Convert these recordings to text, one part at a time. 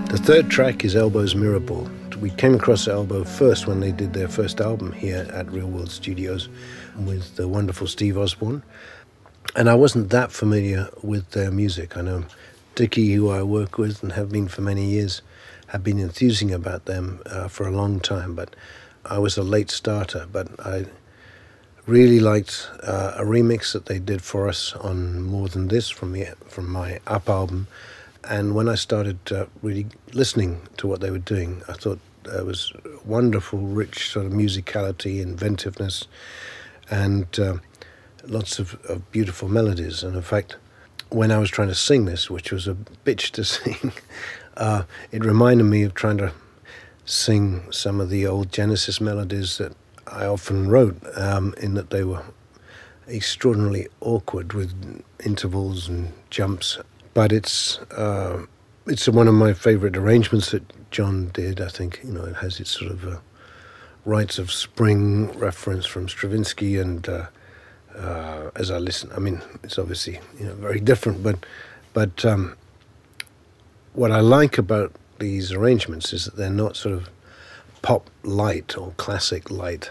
The third track is Elbow's Mirrorball. We came across Elbow first when they did their first album here at Real World Studios with the wonderful Steve Osborne. And I wasn't that familiar with their music. I know Dickie, who I work with and have been for many years, have been enthusing about them for a long time, but I was a late starter. But I really liked a remix that they did for us on More Than This from my Up album. And when I started really listening to what they were doing, I thought there was wonderful, rich sort of musicality, inventiveness, and lots of beautiful melodies. And in fact, when I was trying to sing this, which was a bitch to sing, it reminded me of trying to sing some of the old Genesis melodies that I often wrote, in that they were extraordinarily awkward with intervals and jumps. But it's one of my favourite arrangements that John did. I think, you know, it has its sort of Rites of Spring reference from Stravinsky, and as I listen, I mean, it's obviously, you know, very different. But what I like about these arrangements is that they're not sort of pop light or classic light,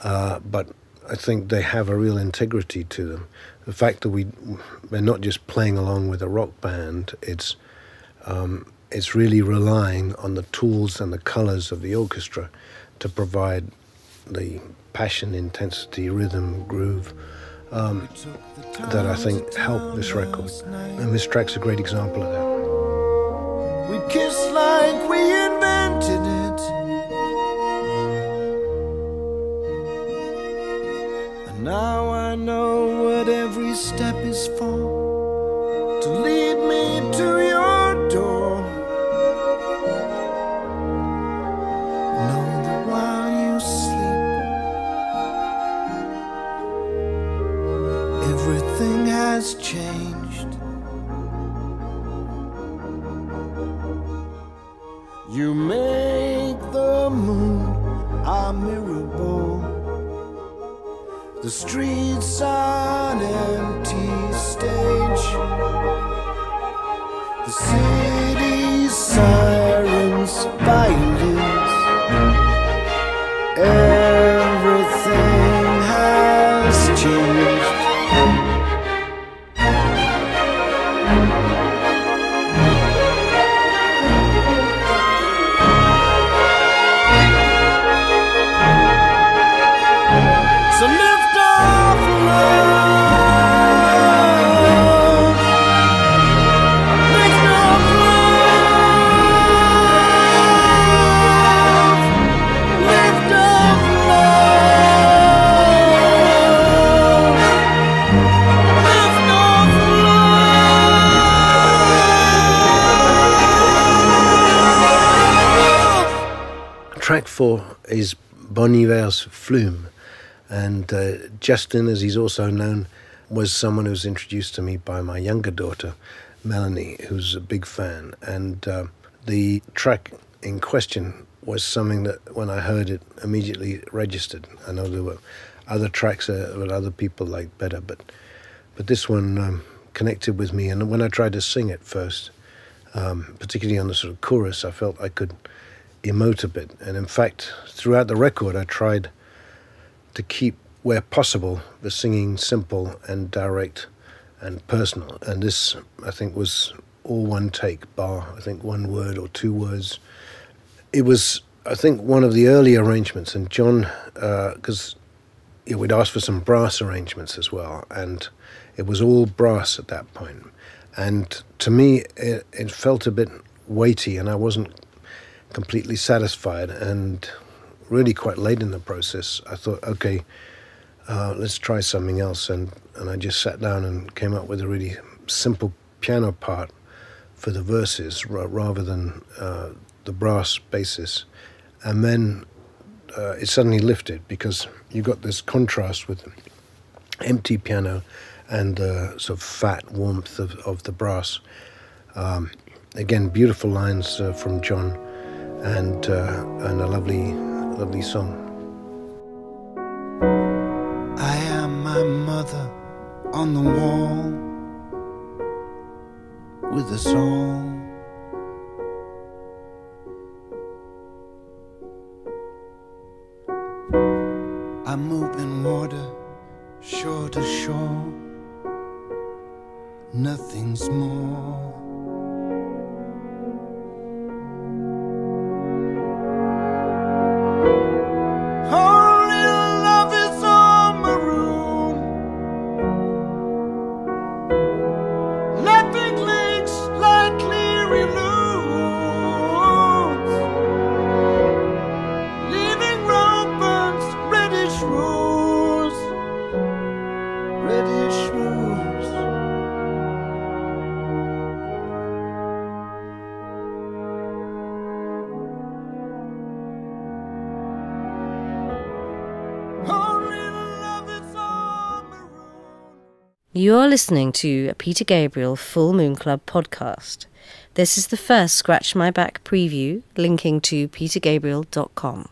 but I think they have a real integrity to them. The fact that we're not just playing along with a rock band, it's really relying on the tools and the colours of the orchestra to provide the passion, intensity, rhythm, groove that I think help this record. And this track's a great example of that. We kiss like we invented it, and now I know what every step is for, to lead me to your door. Know that while you sleep, everything has changed. You make the moon our mirrorball, the streets an empty stage, the city's sirens, violins, everything has changed. So lift off love, lift off love, lift off love, lift off love. Track 4 is Bon Iver's Flume. And Justin, as he's also known, was someone who was introduced to me by my younger daughter, Melanie, who's a big fan. And the track in question was something that, when I heard it, immediately registered. I know there were other tracks that other people liked better, but this one connected with me. And when I tried to sing it first, particularly on the sort of chorus, I felt I could emote a bit. And in fact, throughout the record, I tried to keep, where possible, the singing simple and direct and personal. And this, I think, was all one take, bar, I think, one word or two words. It was, I think, one of the early arrangements. And John, because we'd asked for some brass arrangements as well, and it was all brass at that point. And to me, it felt a bit weighty, and I wasn't completely satisfied. And really quite late in the process, I thought, okay, let's try something else. And I just sat down and came up with a really simple piano part for the verses rather than the brass basis. And then it suddenly lifted, because you got this contrast with empty piano and the sort of fat warmth of the brass. Again, beautiful lines from John, and a lovely song. I am my mother on the wall with a song. I move in water, shore to shore. Nothing's more. Only love is all maroon. Lapping lakes like cleary loons, leaving rope-burns, reddish roots, reddish roots. You're listening to a Peter Gabriel Full Moon Club podcast. This is the first Scratch My Back preview, linking to petergabriel.com.